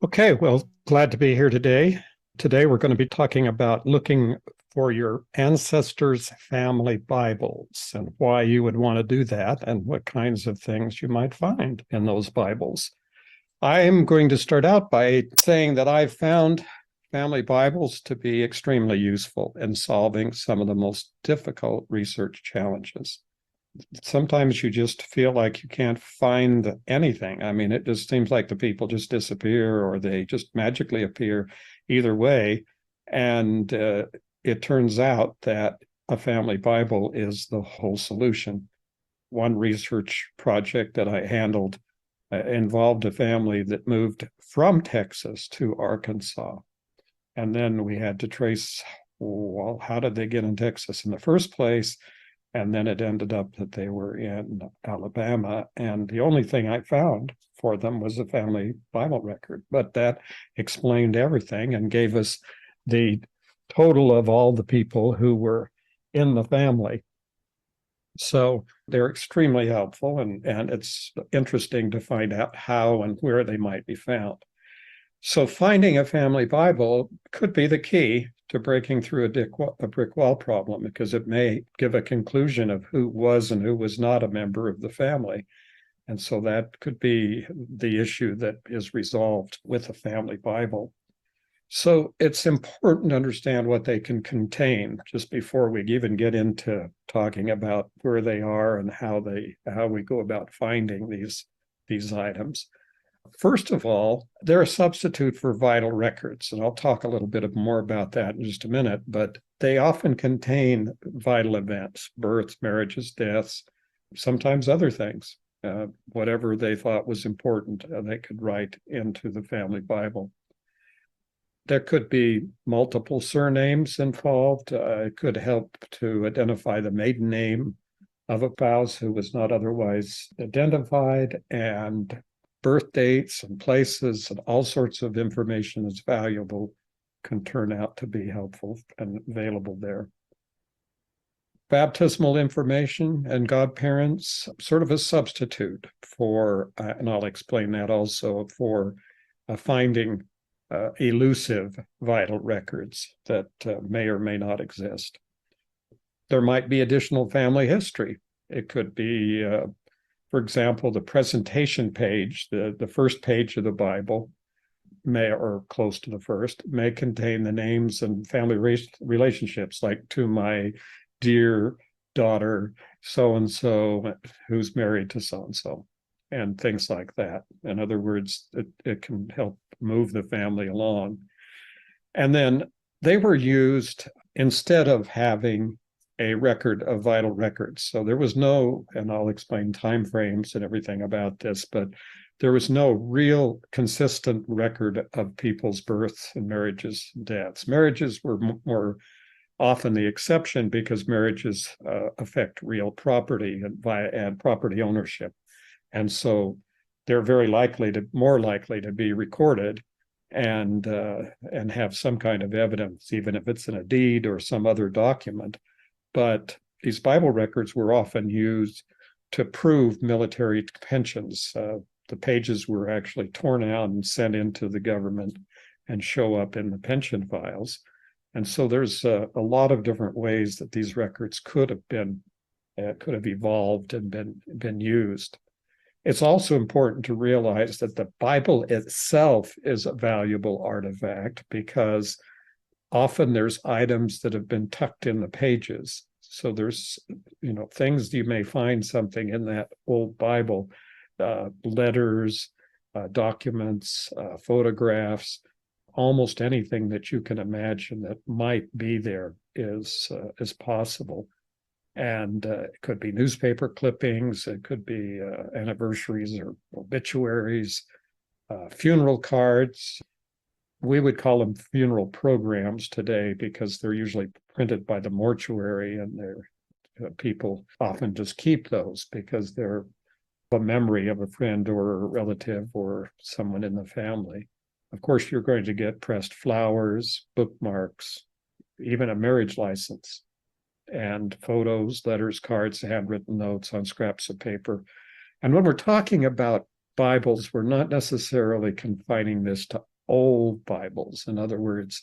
Okay, well, glad to be here today. Today, we're going to be talking about looking for your ancestors' family Bibles and why you would want to do that and what kinds of things you might find in those Bibles. I'm going to start out by saying that I've found family Bibles to be extremely useful in solving some of the most difficult research challenges. Sometimes you just feel like you can't find anything. I mean, it just seems like the people just disappear or they just magically appear either way. And it turns out that a family Bible is the whole solution. One research project that I handled involved a family that moved from Texas to Arkansas. And then we had to trace, well, how did they get in Texas in the first place? And then it ended up that they were in Alabama. And the only thing I found for them was a family Bible record. But that explained everything and gave us the total of all the people who were in the family. So they're extremely helpful, and it's interesting to find out how and where they might be found. So finding a family Bible could be the key to breaking through a brick wall problem, because it may give a conclusion of who was and who was not a member of the family. And so that could be the issue that is resolved with a family Bible. So it's important to understand what they can contain just before we even get into talking about where they are and how we go about finding these items. First of all, they're a substitute for vital records, and I'll talk a little bit more about that in just a minute, but they often contain vital events, births, marriages, deaths, sometimes other things. Whatever they thought was important, they could write into the family Bible. There could be multiple surnames involved. It could help to identify the maiden name of a spouse who was not otherwise identified, and birth dates and places and all sorts of information that's valuable can turn out to be helpful and available there. Baptismal information and godparents, sort of a substitute for, and I'll explain that also, for finding elusive vital records that may or may not exist. There might be additional family history. It could be for example, the presentation page, the first page of the Bible, may, or close to the first, may contain the names and family relationships, like to my dear daughter, so-and-so, who's married to so-and-so, and things like that. In other words, it can help move the family along. And then they were used instead of having a record of vital records. So there was no, and I'll explain timeframes and everything about this, but there was no real consistent record of people's births and marriages and deaths. Marriages were more often the exception because marriages affect real property and property ownership. And so they're more likely to be recorded and have some kind of evidence, even if it's in a deed or some other document. But these Bible records were often used to prove military pensions. The pages were actually torn out and sent into the government and show up in the pension files. And so there's a lot of different ways that these records could have evolved and been used. It's also important to realize that the Bible itself is a valuable artifact, because often there's items that have been tucked in the pages. So there's, things you may find something in that old Bible, letters, documents, photographs, almost anything that you can imagine that might be there is possible. And it could be newspaper clippings, it could be anniversaries or obituaries, funeral cards. We would call them funeral programs today because they're usually printed by the mortuary, and people often just keep those because they're a memory of a friend or a relative or someone in the family. Of course, you're going to get pressed flowers, bookmarks, even a marriage license, and photos, letters, cards, handwritten notes on scraps of paper. And when we're talking about Bibles, we're not necessarily confining this to old Bibles. In other words,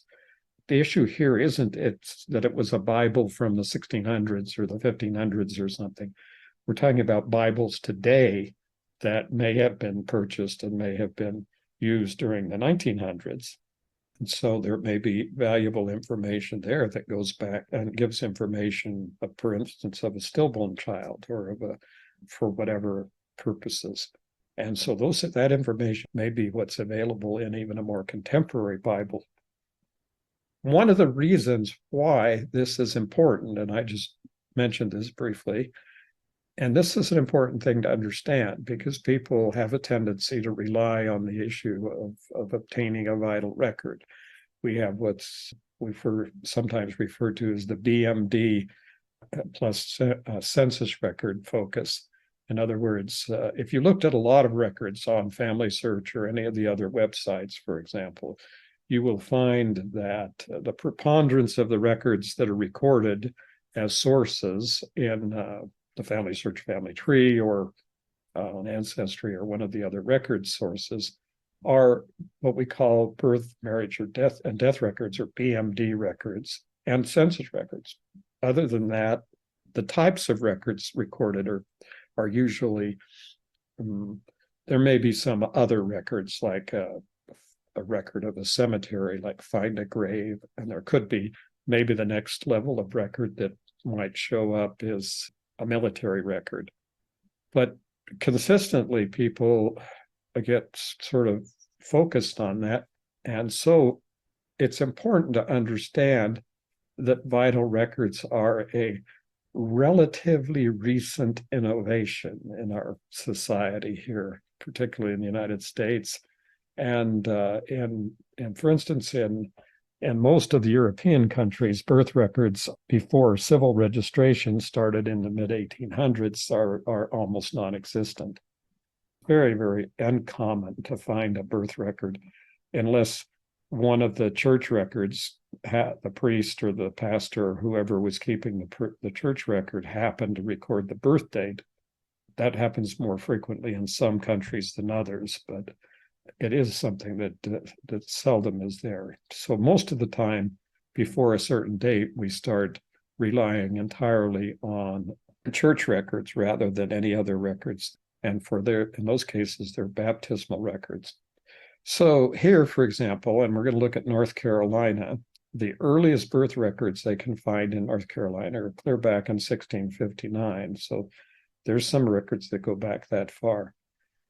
the issue here isn't that it was a Bible from the 1600s or the 1500s or something. We're talking about Bibles today that may have been purchased and may have been used during the 1900s. And so there may be valuable information there that goes back and gives information, for instance, of a stillborn child or for whatever purposes. And so that information may be what's available in even a more contemporary Bible. One of the reasons why this is important, and I just mentioned this briefly, and this is an important thing to understand because people have a tendency to rely on the issue of obtaining a vital record. We have what's sometimes referred to as the BMD plus census record focus. In other words, if you looked at a lot of records on Family Search or any of the other websites, for example, you will find that the preponderance of the records that are recorded as sources in the Family Search family tree or on Ancestry or one of the other record sources are what we call birth, marriage, or death records, or BMD records, and census records. Other than that, the types of records recorded are usually there may be some other records like a record of a cemetery, like find a grave, and there could be maybe the next level of record that might show up is a military record. But consistently, people get sort of focused on that. And so it's important to understand that vital records are a relatively recent innovation in our society here, particularly in the United States. And for instance, in most of the European countries, birth records before civil registration started in the mid-1800s are almost non-existent. Very, very uncommon to find a birth record unless one of the church records, the priest or the pastor or whoever was keeping the church record happened to record the birth date. That happens more frequently in some countries than others, but it is something that seldom is there. So most of the time, before a certain date, we start relying entirely on church records rather than any other records. And in those cases, they're baptismal records. So here, for example, and we're going to look at North Carolina, the earliest birth records they can find in North Carolina are clear back in 1659. So there's some records that go back that far.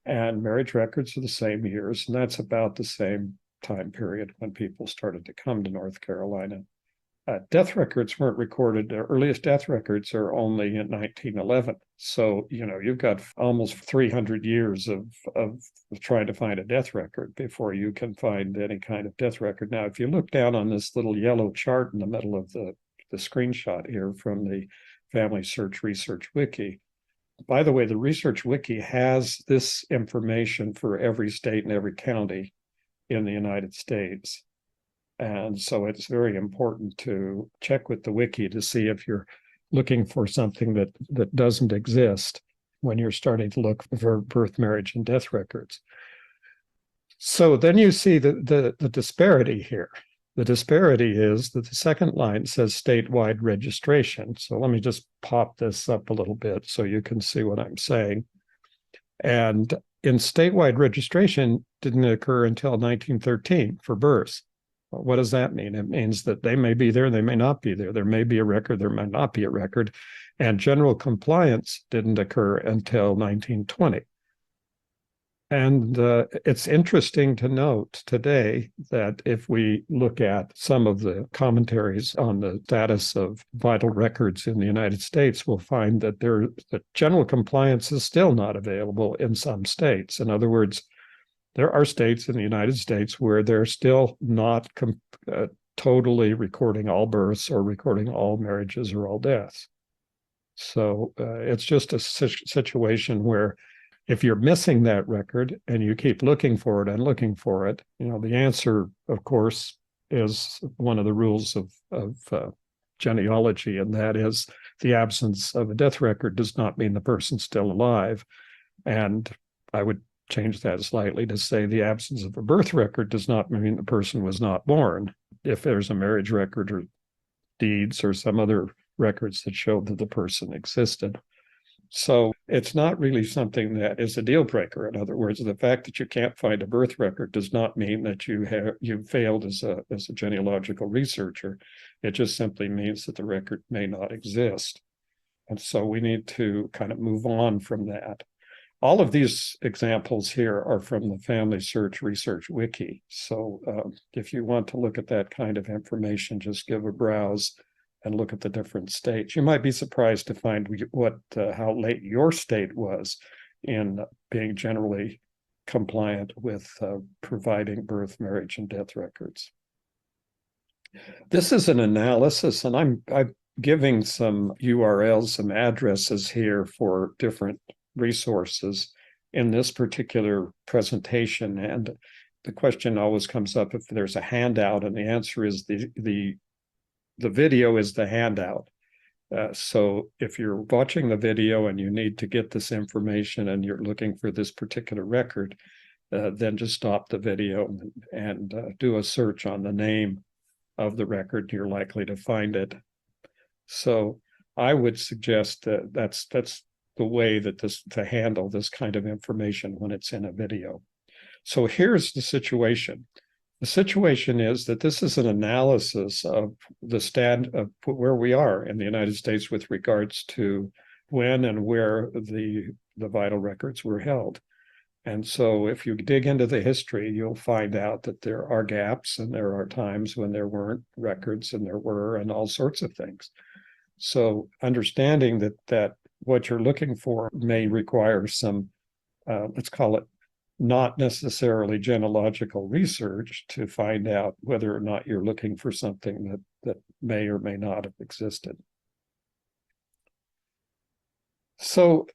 And marriage records are the same years, and that's about the same time period when people started to come to North Carolina. Death records weren't recorded. The earliest death records are only in 1911. So, you've got almost 300 years of trying to find a death record before you can find any kind of death record. Now, if you look down on this little yellow chart in the middle of the screenshot here from the Family Search Research Wiki, by the way, the Research Wiki has this information for every state and every county in the United States. And so it's very important to check with the wiki to see if you're looking for something that doesn't exist when you're starting to look for birth, marriage, and death records. So then you see the disparity here. The disparity is that the second line says statewide registration. So let me just pop this up a little bit so you can see what I'm saying. And in statewide registration didn't occur until 1913 for births. What does that mean? It means that they may be there, they may not be there. There may be a record, there might not be a record. And general compliance didn't occur until 1920. And it's interesting to note today that if we look at some of the commentaries on the status of vital records in the United States, we'll find that general compliance is still not available in some states. In other words, there are states in the United States where they're still not totally recording all births or recording all marriages or all deaths. So it's just a situation where if you're missing that record and you keep looking for it and looking for it, the answer, of course, is one of the rules of genealogy, and that is the absence of a death record does not mean the person's still alive. And I would change that slightly to say the absence of a birth record does not mean the person was not born. If there's a marriage record or deeds or some other records that show that the person existed. So it's not really something that is a deal breaker. In other words, the fact that you can't find a birth record does not mean that you failed as a genealogical researcher. It just simply means that the record may not exist. And so we need to kind of move on from that. All of these examples here are from the Family Search Research Wiki. So if you want to look at that kind of information, just give a browse and look at the different states. You might be surprised to find how late your state was in being generally compliant with providing birth, marriage, and death records. This is an analysis, and I'm giving some URLs, some addresses here for different resources in this particular presentation. And the question always comes up if there's a handout, and the answer is the video is the handout. So if you're watching the video and you need to get this information and you're looking for this particular record, then just stop the video and do a search on the name of the record. You're likely to find it. So I would suggest that that's the way that to handle this kind of information when it's in a video. So here's the situation. The situation is that this is an analysis of the stand of where we are in the United States with regards to when and where the vital records were held. And so if you dig into the history, you'll find out that there are gaps and there are times when there weren't records and there were, and all sorts of things. So understanding that what you're looking for may require some, let's call it, not necessarily genealogical research to find out whether or not you're looking for something that may or may not have existed. So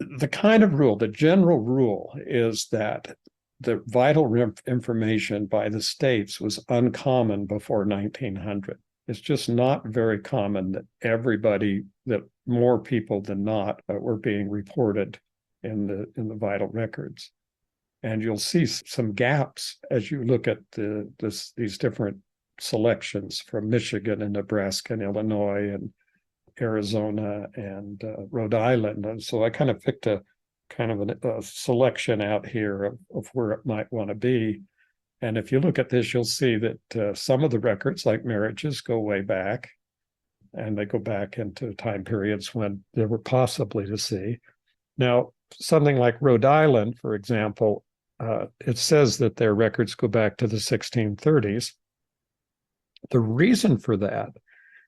the kind of rule, the general rule, is that the vital information by the states was uncommon before 1900. It's just not very common that more people than not were being reported in the vital records. And you'll see some gaps as you look at these different selections from Michigan and Nebraska and Illinois and Arizona and Rhode Island. And so I kind of picked a selection out here of where it might want to be. And if you look at this, you'll see that some of the records, like marriages, go way back, and they go back into time periods when they were possibly to see. Now, something like Rhode Island, for example, it says that their records go back to the 1630s. The reason for that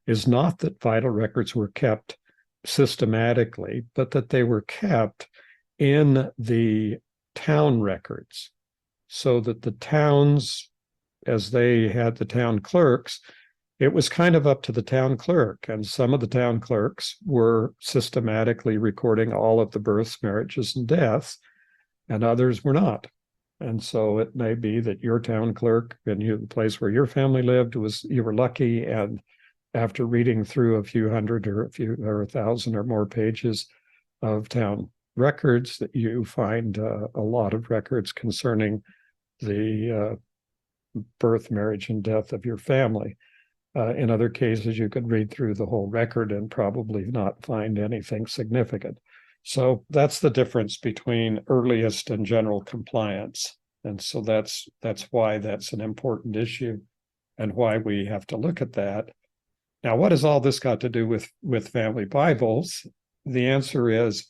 is not that vital records were kept systematically, but that they were kept in the town records, so that the towns, as they had the town clerks, it was kind of up to the town clerk. And some of the town clerks were systematically recording all of the births, marriages, and deaths, and others were not. And so it may be that your town clerk and the place where your family lived you were lucky, and after reading through a few hundred or a thousand or more pages of town records, that you find a lot of records concerning the birth, marriage, and death of your family. In other cases, you could read through the whole record and probably not find anything significant. So that's the difference between earliest and general compliance. And so that's why that's an important issue and why we have to look at that. Now, what has all this got to do with family Bibles? The answer is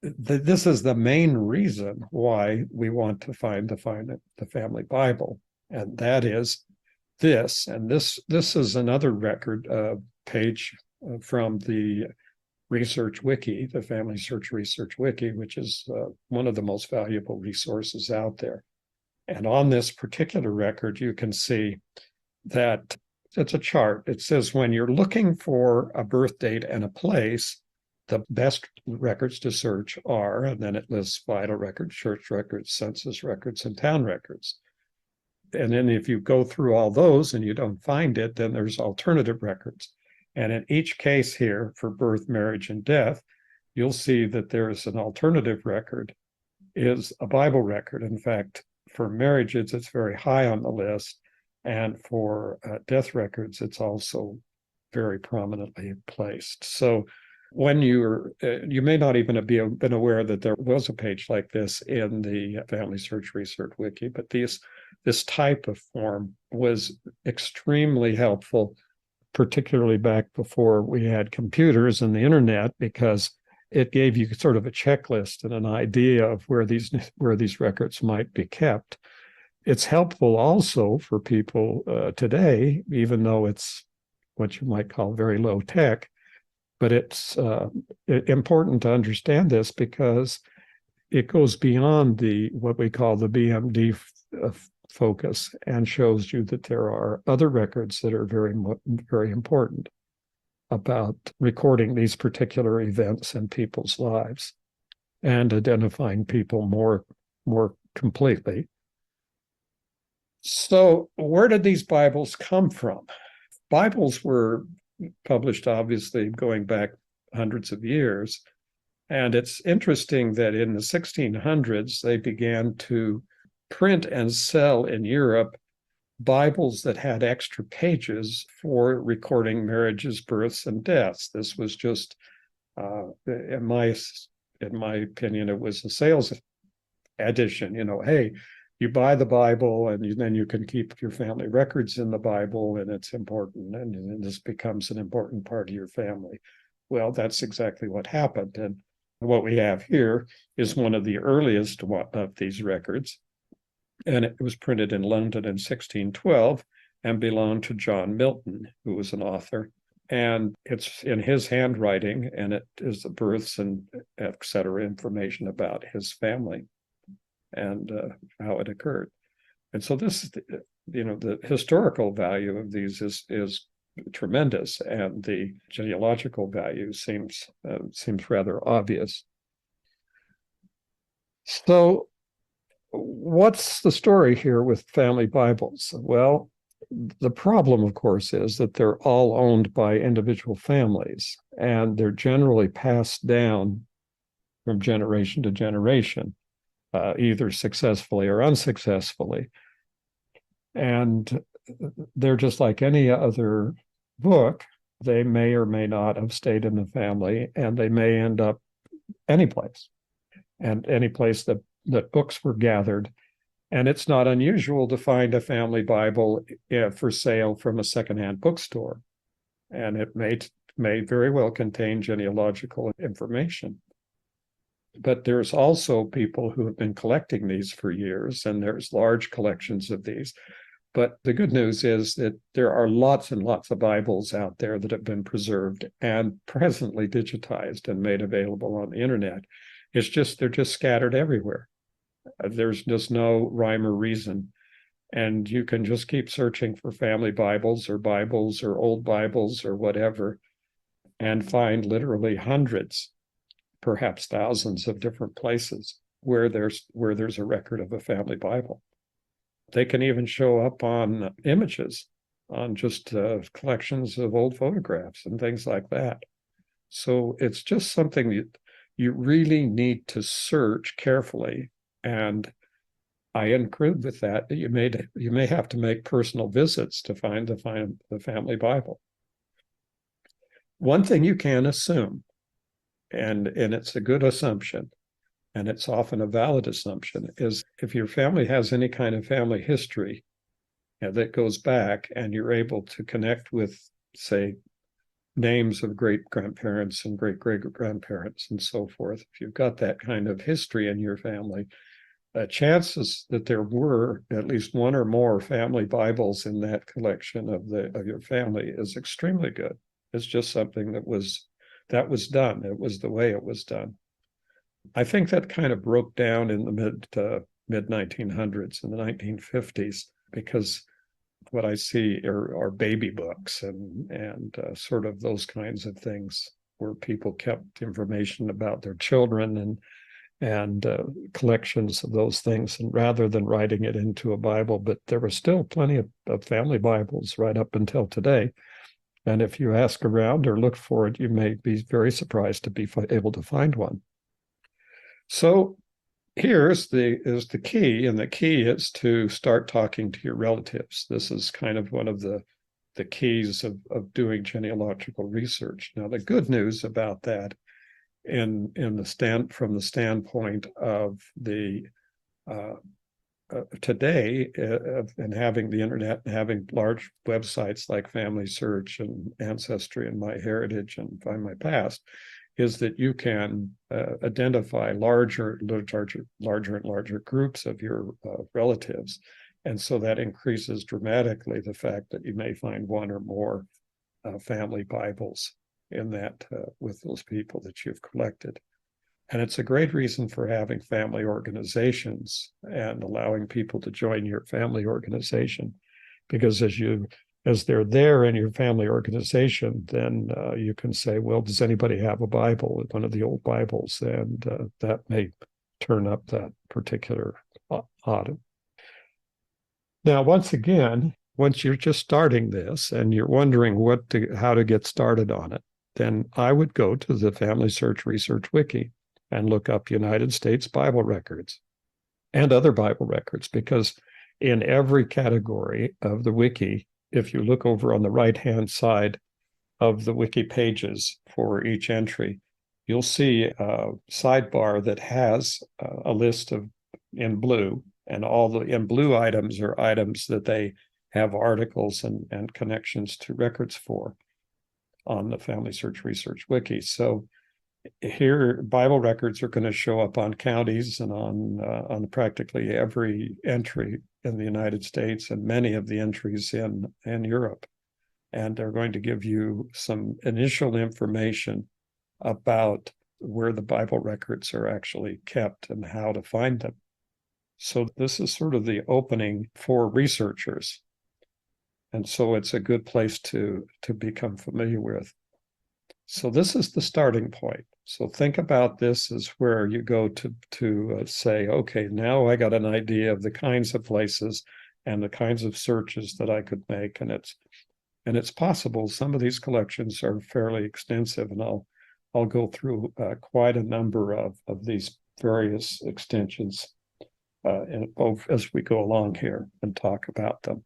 this is the main reason why we want to find the family Bible. And that is this. And this is another record page from the Research Wiki, the Family Search Research Wiki, which is one of the most valuable resources out there. And on this particular record, you can see that it's a chart. It says when you're looking for a birth date and a place, the best records to search are, and then it lists vital records, church records, census records, and town records. And then if you go through all those and you don't find it, then there's alternative records. And in each case here for birth, marriage, and death, you'll see that there's an alternative record is a Bible record. In fact, for marriages, it's very high on the list. And for death records, it's also very prominently placed. So when you may not even have been aware that there was a page like this in the Family Search Research Wiki, but this type of form was extremely helpful, particularly back before we had computers and the internet, because it gave you sort of a checklist and an idea of where these records might be kept. It's helpful also for people today, even though it's what you might call very low tech, but it's important to understand this because it goes beyond what we call the BMD focus and shows you that there are other records that are very, very important about recording these particular events in people's lives and identifying people more completely. So where did these Bibles come from? Bibles were published, obviously, going back hundreds of years. And it's interesting that in the 1600s, they began to print and sell in Europe Bibles that had extra pages for recording marriages, births, and deaths. This was just, in my opinion, it was a sales addition. Hey, you buy the Bible and then you can keep your family records in the Bible, and it's important, and this becomes an important part of your family. Well, that's exactly what happened. And what we have here is one of the earliest of these records, and it was printed in London in 1612 and belonged to John Milton, who was an author. And it's in his handwriting, and it is the births and et cetera information about his family and how it occurred. And so this, the historical value of these is tremendous, and the genealogical value seems rather obvious. So what's the story here with family Bibles? Well, the problem, of course, is that they're all owned by individual families, and they're generally passed down from generation to generation, either successfully or unsuccessfully. And they're just like any other book. They may or may not have stayed in the family, and they may end up any place, and any place that books were gathered. And it's not unusual to find a family Bible for sale from a secondhand bookstore. And it may very well contain genealogical information. But there's also people who have been collecting these for years, and there's large collections of these. But the good news is that there are lots and lots of Bibles out there that have been preserved and presently digitized and made available on the internet. It's just, they're just scattered everywhere. There's just no rhyme or reason. And you can just keep searching for family Bibles or old Bibles or whatever, and find literally hundreds, perhaps thousands of different places where there's a record of a family Bible. They can even show up on images, on just collections of old photographs and things like that. So it's just something that you really need to search carefully. And I include with that you may have to make personal visits to find the family Bible. One thing you can assume, and it's a good assumption, and it's often a valid assumption, is if your family has any kind of family history that goes back, and you're able to connect with, say, names of great-grandparents and great-great-grandparents and so forth, if you've got that kind of history in your family, chances that there were at least one or more family Bibles in that collection of your family is extremely good. It's just something that was done. It was the way it was done. I think that kind of broke down in the mid 1900s, in the 1950s, because what I see are baby books and sort of those kinds of things where people kept information about their children and collections of those things, and rather than writing it into a Bible. But there were still plenty of family Bibles right up until today. And if you ask around or look for it, you may be very surprised to be able to find one. So here is the key, and the key is to start talking to your relatives. This is kind of one of the keys of doing genealogical research. Now, the good news about that from the standpoint of the today and having the internet and having large websites like Family Search and Ancestry and MyHeritage and Find My Past, is that you can identify larger and larger groups of your relatives. And so that increases dramatically the fact that you may find one or more family Bibles in that with those people that you've collected. And it's a great reason for having family organizations and allowing people to join your family organization, because as they're there in your family organization, then you can say, well, does anybody have a Bible, one of the old Bibles? And that may turn up that particular audit. Now, once again, once you're just starting this and you're wondering how to get started on it, then I would go to the Family Search Research Wiki and look up United States Bible records and other Bible records, because in every category of the wiki, if you look over on the right-hand side of the wiki pages for each entry, you'll see a sidebar that has a list in blue, and all the in blue items are items that they have articles and connections to records for on the Family Search Research Wiki. So here, Bible records are going to show up on counties and on practically every entry in the United States and many of the entries in Europe. And they're going to give you some initial information about where the Bible records are actually kept and how to find them. So this is sort of the opening for researchers. And so it's a good place to become familiar with. So this is the starting point. So think about this as where you go to say, okay, now I got an idea of the kinds of places and the kinds of searches that I could make. And it's possible some of these collections are fairly extensive, and I'll go through quite a number of these various extensions as we go along here and talk about them.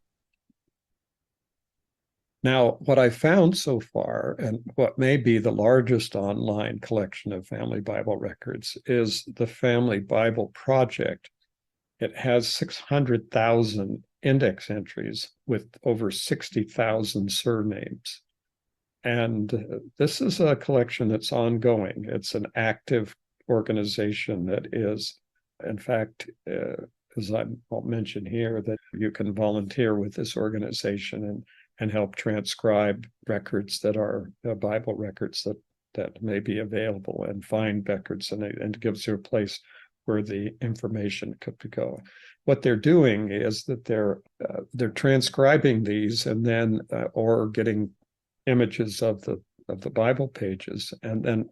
Now, what I found so far, and what may be the largest online collection of family Bible records, is the Family Bible Project. It has 600,000 index entries with over 60,000 surnames. And this is a collection that's ongoing. It's an active organization that is, in fact, as I'll mention here, that you can volunteer with this organization and help transcribe records that are Bible records that may be available, and find records, and gives you a place where the information could go. What they're doing is that they're transcribing these, and then or getting images of the Bible pages, and then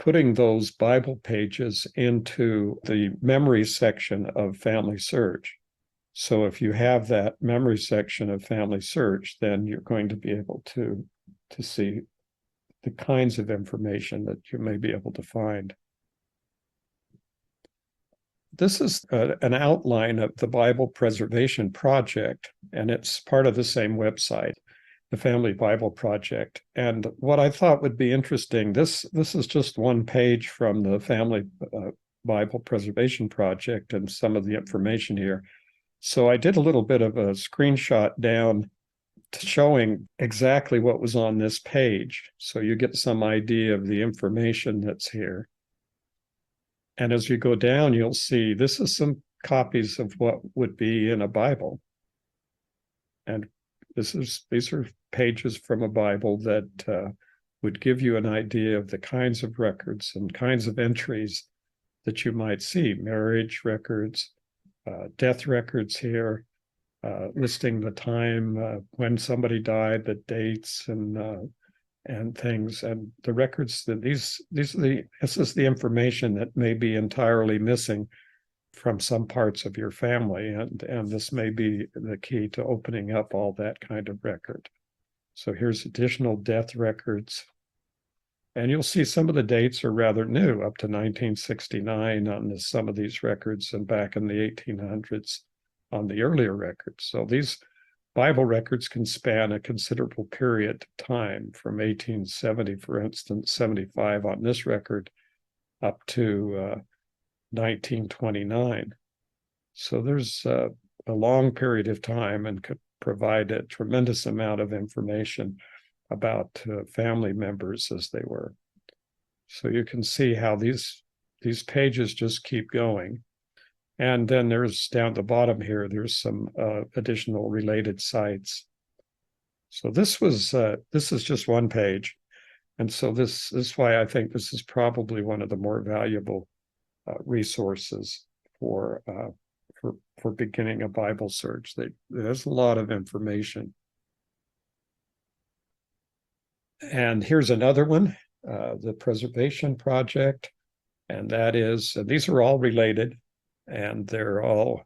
putting those Bible pages into the memory section of Family Search. So if you have that memory section of Family Search, then you're going to be able to see the kinds of information that you may be able to find. This is an outline of the Bible Preservation Project, and it's part of the same website, the Family Bible Project. And what I thought would be interesting, this is just one page from the Family Bible Preservation Project and some of the information here. So I did a little bit of a screenshot down showing exactly what was on this page, so you get some idea of the information that's here. And as you go down, you'll see this is some copies of what would be in a Bible. And these are pages from a Bible that would give you an idea of the kinds of records and kinds of entries that you might see: marriage records, death records here, listing the time when somebody died, the dates, and things, and the records. That this is the information that may be entirely missing from some parts of your family, and this may be the key to opening up all that kind of record. So here's additional death records, And you'll see some of the dates are rather new, up to 1969 on some of these records, and back in the 1800s on the earlier records. So these Bible records can span a considerable period of time, from 1870, for instance, 75 on this record, up to 1929. So there's a long period of time, and could provide a tremendous amount of information about family members as they were. So you can see how these pages just keep going. And then there's down the bottom here, there's some additional related sites. So this is just one page. And so this is why I think this is probably one of the more valuable resources for beginning a Bible search. There's a lot of information. And here's another one, the Preservation Project. And that is, these are all related, and they're all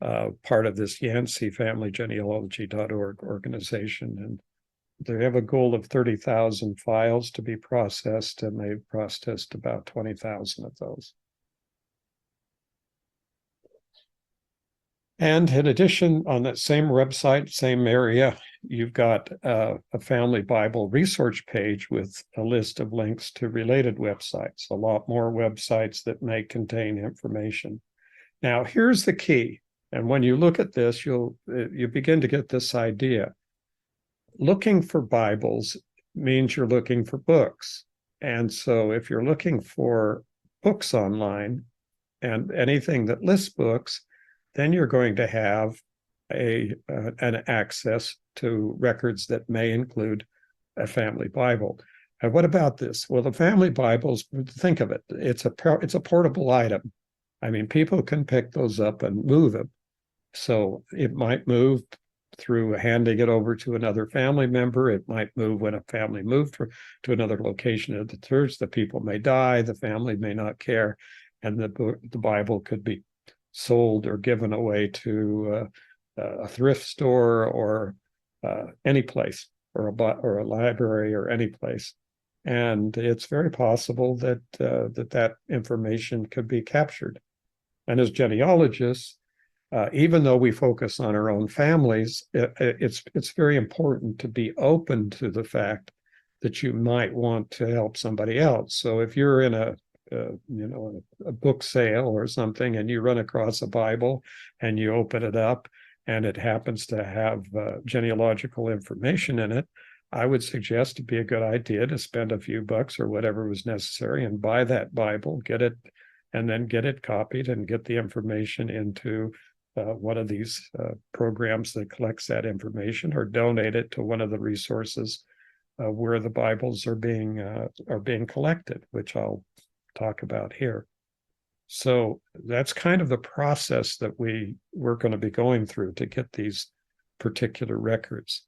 part of this Yancey Family Genealogy.org organization. And they have a goal of 30,000 files to be processed, and they've processed about 20,000 of those. And in addition, on that same website, same area, you've got a Family Bible resource page with a list of links to related websites, a lot more websites that may contain information. Now, here's the key. And when you look at this, you begin to get this idea. Looking for Bibles means you're looking for books. And so if you're looking for books online and anything that lists books, then you're going to have an access to records that may include a family Bible. And what about this? Well, the family Bibles, think of it, it's a portable item. I mean, people can pick those up and move them. So it might move through handing it over to another family member. It might move when a family moved to another location of the church. The people may die, the family may not care, and the Bible could be sold or given away to a thrift store or any place, or a library or any place. And it's very possible that that information could be captured. And as genealogists, even though we focus on our own families, it's very important to be open to the fact that you might want to help somebody else. So if you're in a book sale or something, and you run across a Bible and you open it up and it happens to have genealogical information in it, I would suggest it'd be a good idea to spend a few bucks or whatever was necessary and buy that Bible, get it, and then get it copied and get the information into one of these programs that collects that information, or donate it to one of the resources where the Bibles are being collected, which I'll talk about here. So that's kind of the process that we're going to be going through to get these particular records.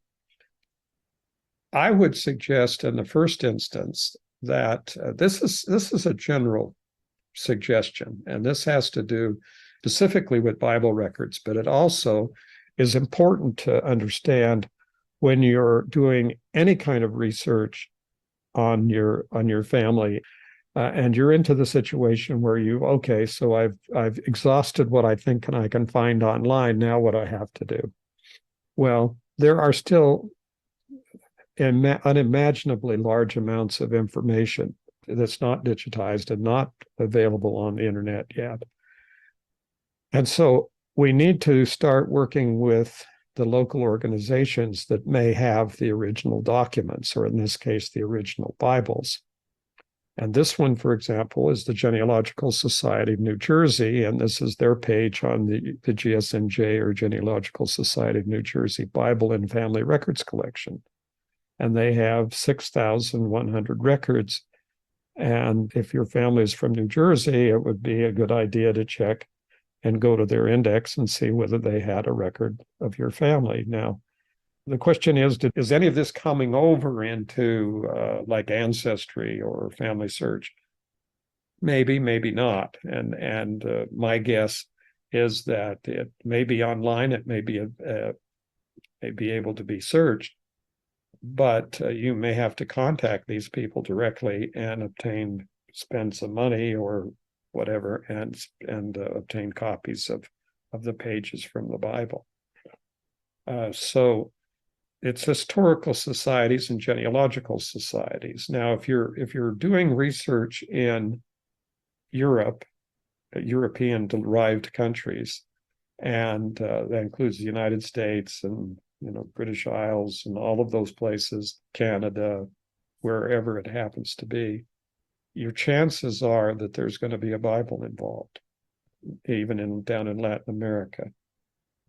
I would suggest in the first instance that this is a general suggestion, and this has to do specifically with Bible records, but it also is important to understand when you're doing any kind of research on your family. And you're into the situation where so I've exhausted what I think I can find online. Now what do I have to do? Well, there are still unimaginably large amounts of information that's not digitized and not available on the internet yet. And so we need to start working with the local organizations that may have the original documents, or in this case, the original Bibles. And this one, for example, is the Genealogical Society of New Jersey, and this is their page on the GSNJ, or Genealogical Society of New Jersey, Bible and Family Records Collection. And they have 6,100 records. And if your family is from New Jersey, it would be a good idea to check and go to their index and see whether they had a record of your family. Now, the question is any of this coming over into like Ancestry or Family Search? Maybe, maybe not. And my guess is that it may be online, it may be able to be searched, but you may have to contact these people directly and spend some money or whatever, and obtain copies of the pages from the Bible. So it's historical societies and genealogical societies. Now, if you're doing research in Europe, European derived countries, and that includes the United States and British Isles and all of those places, Canada, wherever it happens to be, your chances are that there's going to be a Bible involved, even down in Latin America,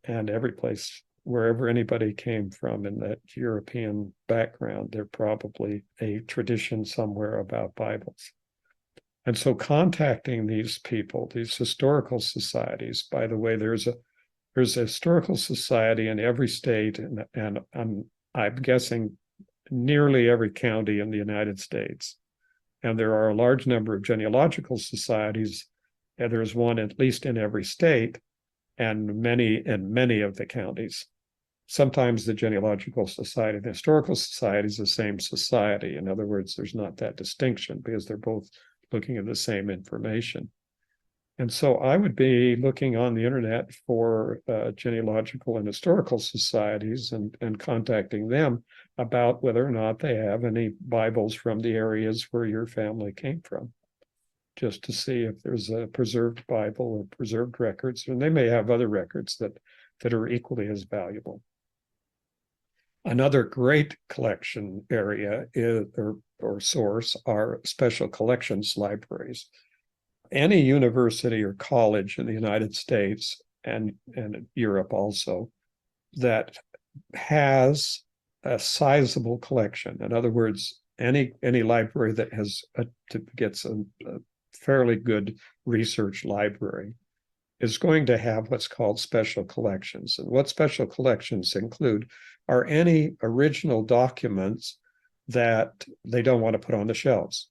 and every place, wherever anybody came from in that European background, there's probably a tradition somewhere about Bibles. And so contacting these people, these historical societies, by the way, there's a historical society in every state, and I'm guessing nearly every county in the United States. And there are a large number of genealogical societies, and there's one at least in every state, and many in many of the counties. Sometimes the genealogical society and the historical society is the same society. In other words, there's not that distinction because they're both looking at the same information. And so I would be looking on the internet for genealogical and historical societies and contacting them about whether or not they have any Bibles from the areas where your family came from, just to see if there's a preserved Bible or preserved records. And they may have other records that are equally as valuable. Another great collection area or source are special collections libraries. Any university or college in the United States and Europe also that has a sizable collection. In other words, any library that gets a fairly good research library is going to have what's called special collections. And what special collections include are any original documents that they don't want to put on the shelves,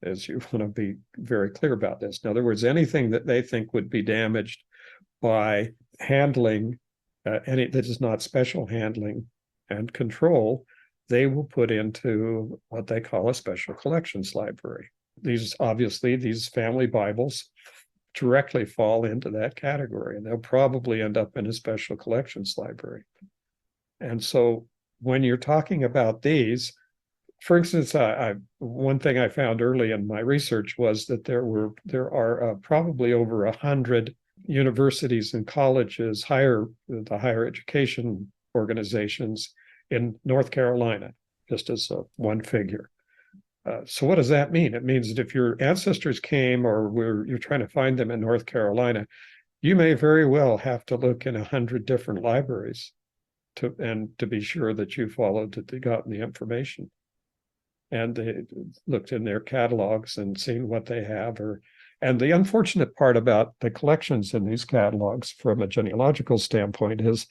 as you want to be very clear about this. In other words, anything that they think would be damaged by handling, any that is not special handling and control, they will put into what they call a special collections library. These family Bibles directly fall into that category, and they'll probably end up in a special collections library. And so when you're talking about these, for instance, one thing I found early in my research was that there are probably over 100 universities and colleges, the higher education organizations in North Carolina, just as one figure. So what does that mean? It means that if your ancestors came or you're trying to find them in North Carolina, you may very well have to look in 100 different libraries to be sure that you gotten the information. And they looked in their catalogs and seen what they have. And the unfortunate part about the collections in these catalogs from a genealogical standpoint is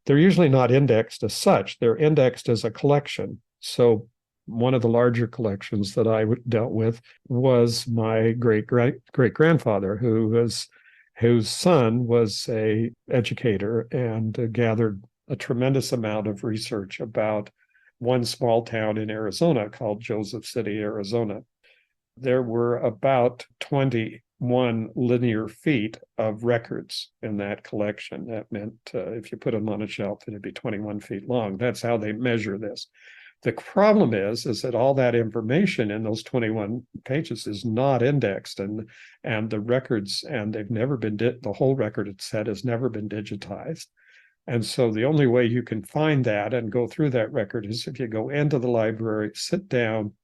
they're usually not indexed as such. They're indexed as a collection. So one of the larger collections that I dealt with was my great-grandfather, whose son was a educator and gathered a tremendous amount of research about one small town in Arizona called Joseph City, Arizona. There were about 21 linear feet of records in that collection. That meant if you put them on a shelf, it'd be 21 feet long. That's how they measure this. The problem is that all that information in those 21 pages is not indexed, and the records, and they've never been, the whole record set has never been digitized. And so the only way you can find that and go through that record is if you go into the library, sit down,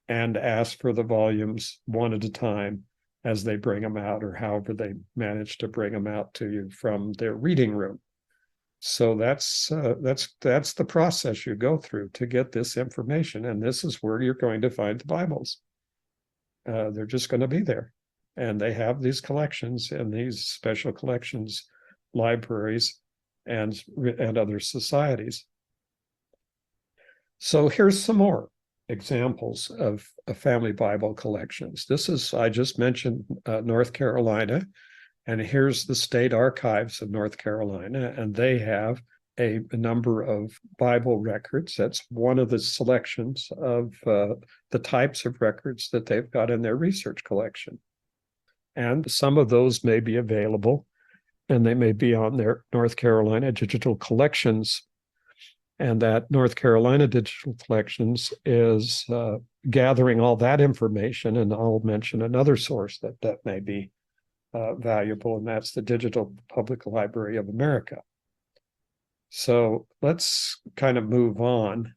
and ask for the volumes one at a time as they bring them out, or however they manage to bring them out to you from their reading room. So that's the process you go through to get this information, and this is where you're going to find the Bibles. They're just going to be there, and they have these collections in these special collections libraries and other societies. So here's some more examples of family Bible collections. I just mentioned North Carolina, and here's the state archives of North Carolina, and they have a number of Bible records. That's one of the selections of the types of records that they've got in their research collection. And some of those may be available, and they may be on their North Carolina Digital Collections. And that North Carolina Digital Collections is gathering all that information. And I'll mention another source that may be valuable, and that's the Digital Public Library of America. So let's kind of move on.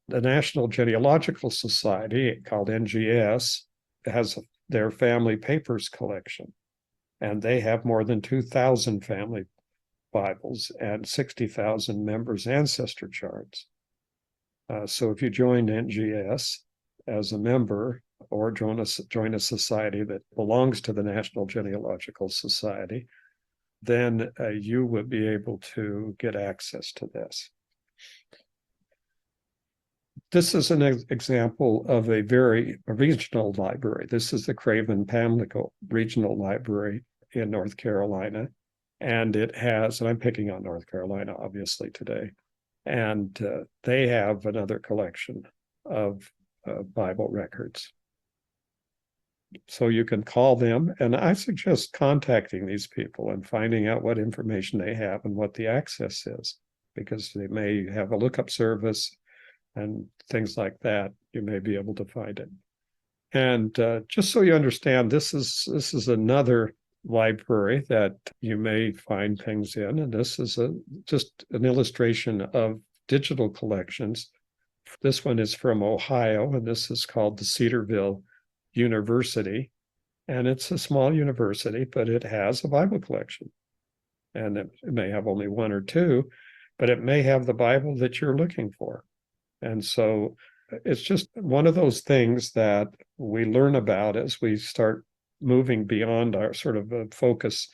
The National Genealogical Society, called NGS, has their family papers collection, and they have more than 2,000 family Bibles and 60,000 members' ancestor charts. So if you join NGS as a member or join a society that belongs to the National Genealogical Society, then you would be able to get access to this. This is an example of a regional library. This is the Craven-Pamlico Regional Library in North Carolina. And it has, and I'm picking on North Carolina, obviously, today. And they have another collection of Bible records. So you can call them, and I suggest contacting these people and finding out what information they have and what the access is, because they may have a lookup service and things like that. You may be able to find it. And just so you understand, this is another library that you may find things in, and this is just an illustration of digital collections. This one is from Ohio, and this is called the Cedarville University, and it's a small university, but it has a Bible collection, and it may have only one or two, but it may have the Bible that you're looking for. And so it's just one of those things that we learn about as we start moving beyond our sort of focus,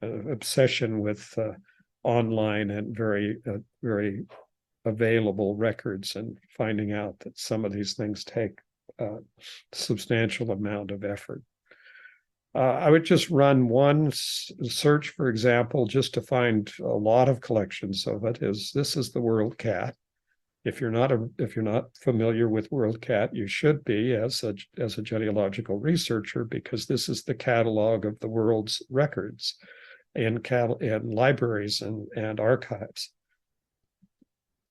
obsession with online and very available records, and finding out that some of these things take a substantial amount of effort. I would just run one search, for example, just to find a lot of collections of it. This is the WorldCat. If you're not familiar with WorldCat, you should be as a genealogical researcher, because this is the catalog of the world's records in libraries and archives.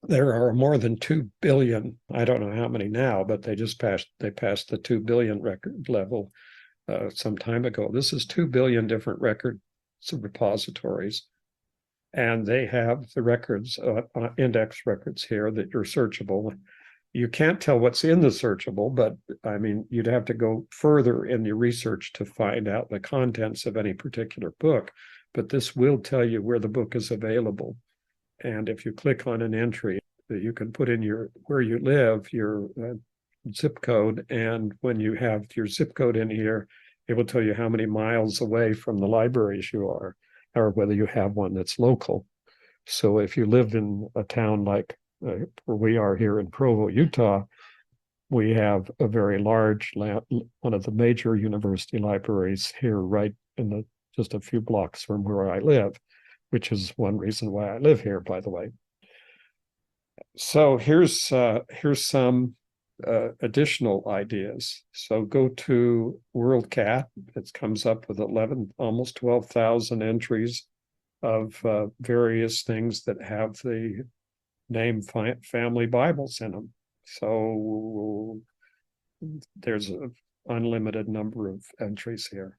There are more than 2 billion. I don't know how many now, but they passed the 2 billion record level some time ago. This is 2 billion different records repositories. And they have the records, index records here that are searchable. You can't tell what's in the searchable, but I mean, you'd have to go further in your research to find out the contents of any particular book. But this will tell you where the book is available. And if you click on an entry, you can put in where you live, your zip code. And when you have your zip code in here, it will tell you how many miles away from the libraries you are, or whether you have one that's local. So if you live in a town like where we are here in Provo, Utah, we have a very large one of the major university libraries here, right in just a few blocks from where I live, which is one reason why I live here, by the way. So here's some additional ideas. So go to WorldCat. It comes up with almost 12,000 entries of various things that have the name family Bibles in them. So there's an unlimited number of entries here.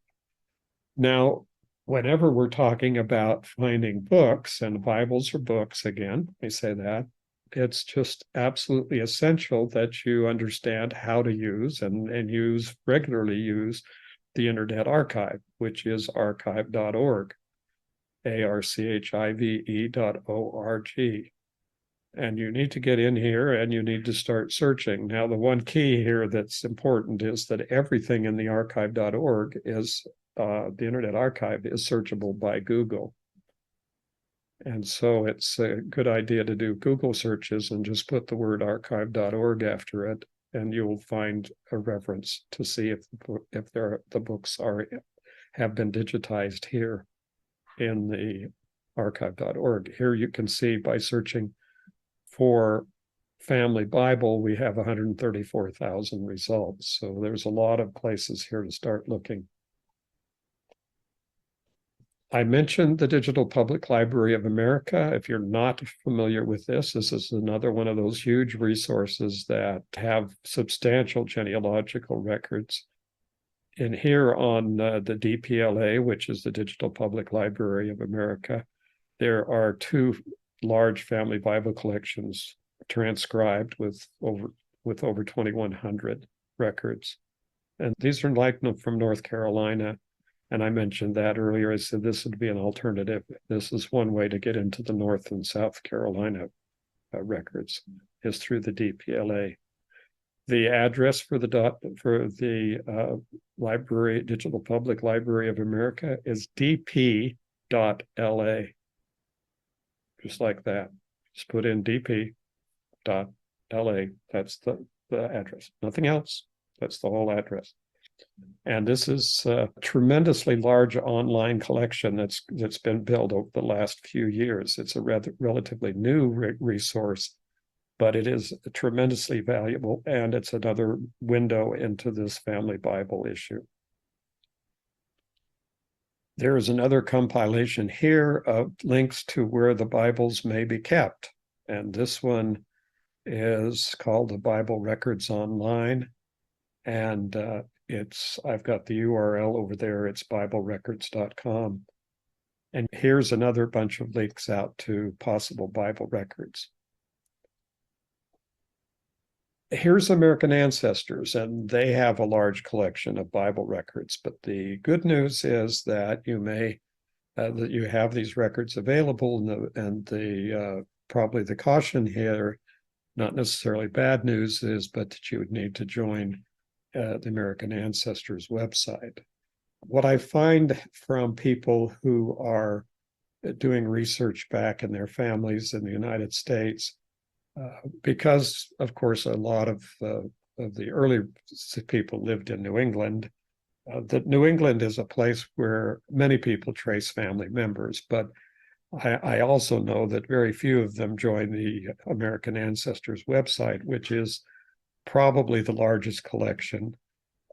Now, whenever we're talking about finding books, and Bibles are books, again, I say that, it's just absolutely essential that you understand how to use and regularly use the Internet Archive, which is archive.org, archive.org. And you need to get in here and you need to start searching. Now, the one key here that's important is that everything in the archive.org is, the Internet Archive is searchable by Google. And so it's a good idea to do Google searches and just put the word archive.org after it, and you'll find a reference to see if the books have been digitized here in the archive.org. Here you can see by searching for Family Bible, we have 134,000 results. So there's a lot of places here to start looking. I mentioned the Digital Public Library of America. If you're not familiar with this is another one of those huge resources that have substantial genealogical records. And here on the DPLA, which is the Digital Public Library of America, there are two large family Bible collections transcribed with over 2,100 records. And these are like from North Carolina. And I mentioned that earlier. I said this would be an alternative. This is one way to get into the North and South Carolina records is through the DPLA. The address for the library, Digital Public Library of America, is dp.la. Just like that. Just put in dp.la. That's the address. Nothing else. That's the whole address. And this is a tremendously large online collection that's been built over the last few years. It's a relatively new resource, but it is tremendously valuable, and it's another window into this family Bible issue. There is another compilation here of links to where the Bibles may be kept. And this one is called the Bible Records Online. And I've got the URL over there. It's biblerecords.com. And here's another bunch of links out to possible Bible records. Here's American Ancestors, and they have a large collection of Bible records. But the good news is that that you have these records available, and probably the caution here, not necessarily bad news, is but that you would need to join the American Ancestors website. What I find from people who are doing research back in their families in the United States, because of course a lot of the early people lived in New England, that New England is a place where many people trace family members, but I also know that very few of them join the American Ancestors website, which is probably the largest collection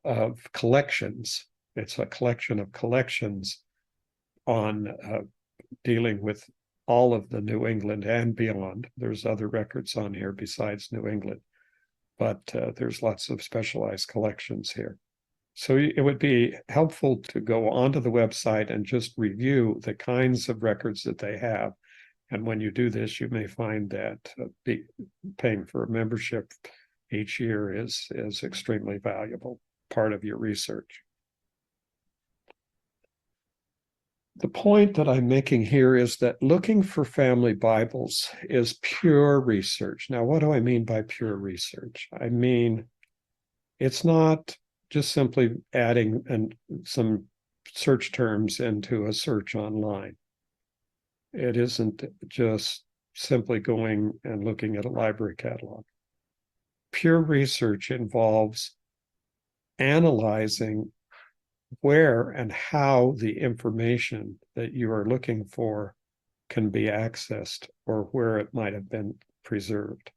of collections. It's a collection of collections on dealing with all of the New England and beyond. There's other records on here besides New England, but there's lots of specialized collections here. So it would be helpful to go onto the website and just review the kinds of records that they have. And when you do this, you may find that paying for a membership each year is extremely valuable part of your research. The point that I'm making here is that looking for family Bibles is pure research. Now, what do I mean by pure research? I mean, it's not just simply adding some search terms into a search online. It isn't just simply going and looking at a library catalog. Pure research involves analyzing where and how the information that you are looking for can be accessed or where it might have been preserved.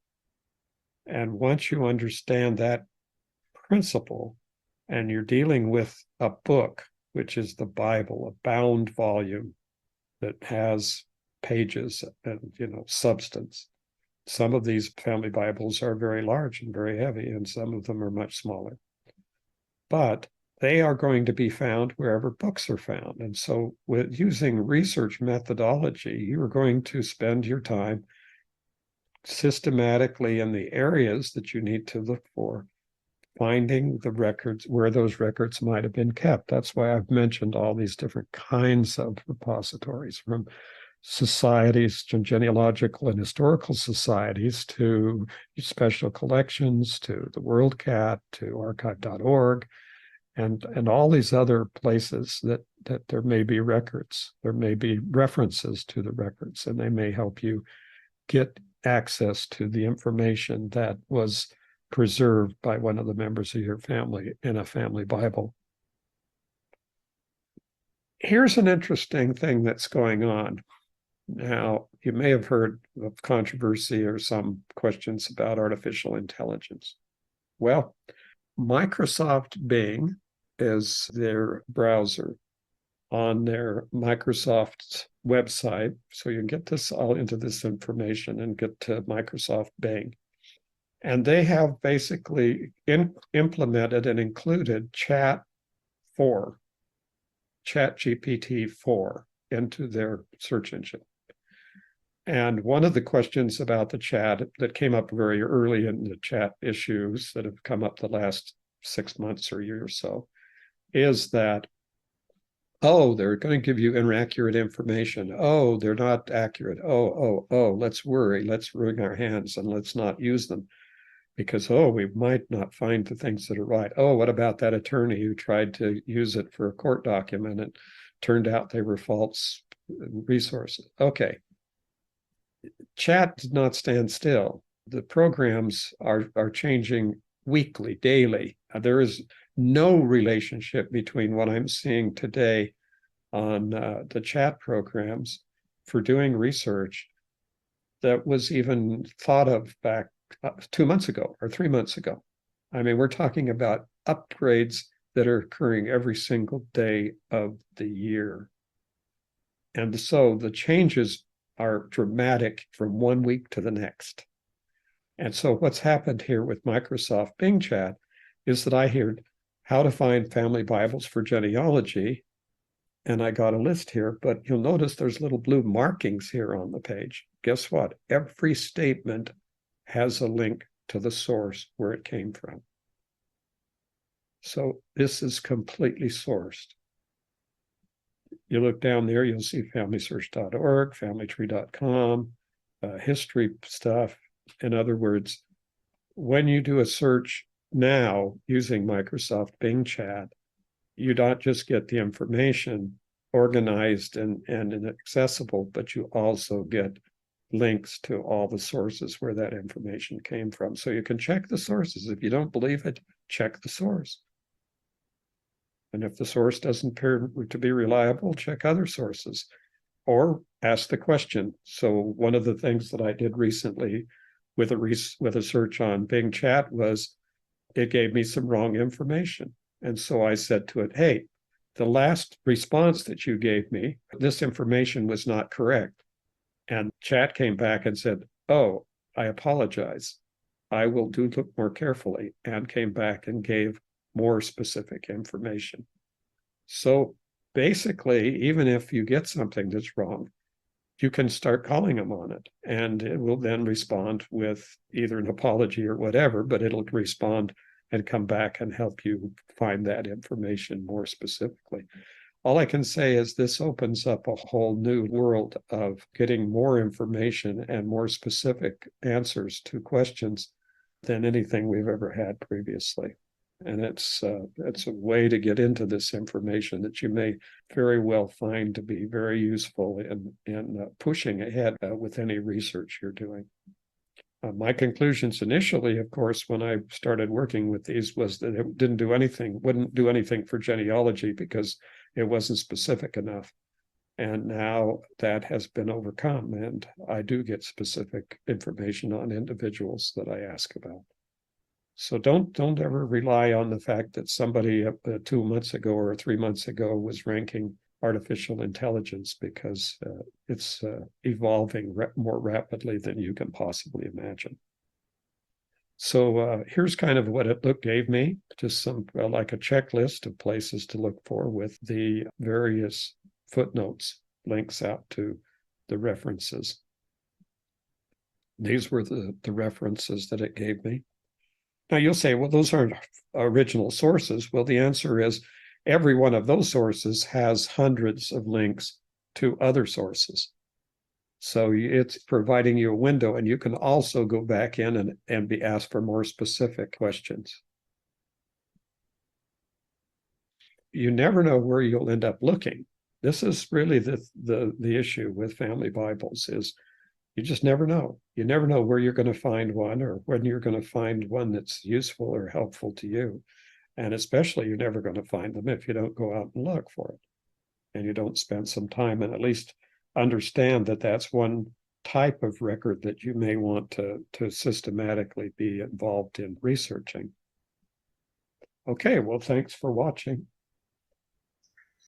And once you understand that principle, and you're dealing with a book, which is the Bible, a bound volume that has pages and substance. Some of these family Bibles are very large and very heavy, and some of them are much smaller. But they are going to be found wherever books are found. And so with using research methodology, you're going to spend your time systematically in the areas that you need to look for, finding the records where those records might have been kept. That's why I've mentioned all these different kinds of repositories, from societies to genealogical and historical societies to special collections to the WorldCat to archive.org and all these other places that there may be records. There may be references to the records, and they may help you get access to the information that was preserved by one of the members of your family in a family Bible. Here's an interesting thing that's going on. Now, you may have heard of controversy or some questions about artificial intelligence. Well, Microsoft Bing is their browser on their Microsoft website. So you can get this all into this information and get to Microsoft Bing. And they have basically implemented and included ChatGPT-4 into their search engine. And one of the questions about the chat that came up very early in the chat issues that have come up the last 6 months or year or so is that, oh, they're going to give you inaccurate information. Oh, they're not accurate. Oh, let's worry. Let's wring our hands and let's not use them because, oh, we might not find the things that are right. Oh, what about that attorney who tried to use it for a court document and turned out they were false resources? Okay. Chat did not stand still. The programs are changing weekly, daily. There is no relationship between what I'm seeing today on the chat programs for doing research that was even thought of back 2 months ago or 3 months ago. I mean, we're talking about upgrades that are occurring every single day of the year. And so the changes are dramatic from 1 week to the next. And so what's happened here with Microsoft Bing Chat is that I heard how to find family Bibles for genealogy, and I got a list here, but you'll notice there's little blue markings here on the page. Guess what? Every statement has a link to the source where it came from. So this is completely sourced. You look down there, you'll see familysearch.org, familytree.com, history stuff. In other words, when you do a search now using Microsoft Bing Chat, you don't just get the information organized and accessible, but you also get links to all the sources where that information came from. So you can check the sources. If you don't believe it, check the source. And if the source doesn't appear to be reliable, check other sources or ask the question. So one of the things that I did recently with a search on Bing Chat was it gave me some wrong information. And so I said to it, hey, the last response that you gave me, this information was not correct. And Chat came back and said, oh, I apologize. I will look more carefully, and came back and gave more specific information. So basically, even if you get something that's wrong, you can start calling them on it, and it will then respond with either an apology or whatever, but it'll respond and come back and help you find that information more specifically. All I can say is this opens up a whole new world of getting more information and more specific answers to questions than anything we've ever had previously. And it's a way to get into this information that you may very well find to be very useful in pushing ahead with any research you're doing. My conclusions initially, of course, when I started working with these was that it wouldn't do anything for genealogy because it wasn't specific enough. And now that has been overcome, and I do get specific information on individuals that I ask about. So don't ever rely on the fact that somebody 2 months ago or 3 months ago was ranking artificial intelligence, because it's evolving more rapidly than you can possibly imagine. So here's kind of what it gave me, just some like a checklist of places to look for with the various footnotes, links out to the references. These were the references that it gave me. Now you'll say, well, those aren't original sources. Well, the answer is every one of those sources has hundreds of links to other sources. So it's providing you a window, and you can also go back in and be asked for more specific questions. You never know where you'll end up looking. This is really the issue with family Bibles is you just never know. You never know where you're going to find one or when you're going to find one that's useful or helpful to you. And especially you're never going to find them if you don't go out and look for it and you don't spend some time and at least understand that that's one type of record that you may want to systematically be involved in researching. Okay, well, thanks for watching.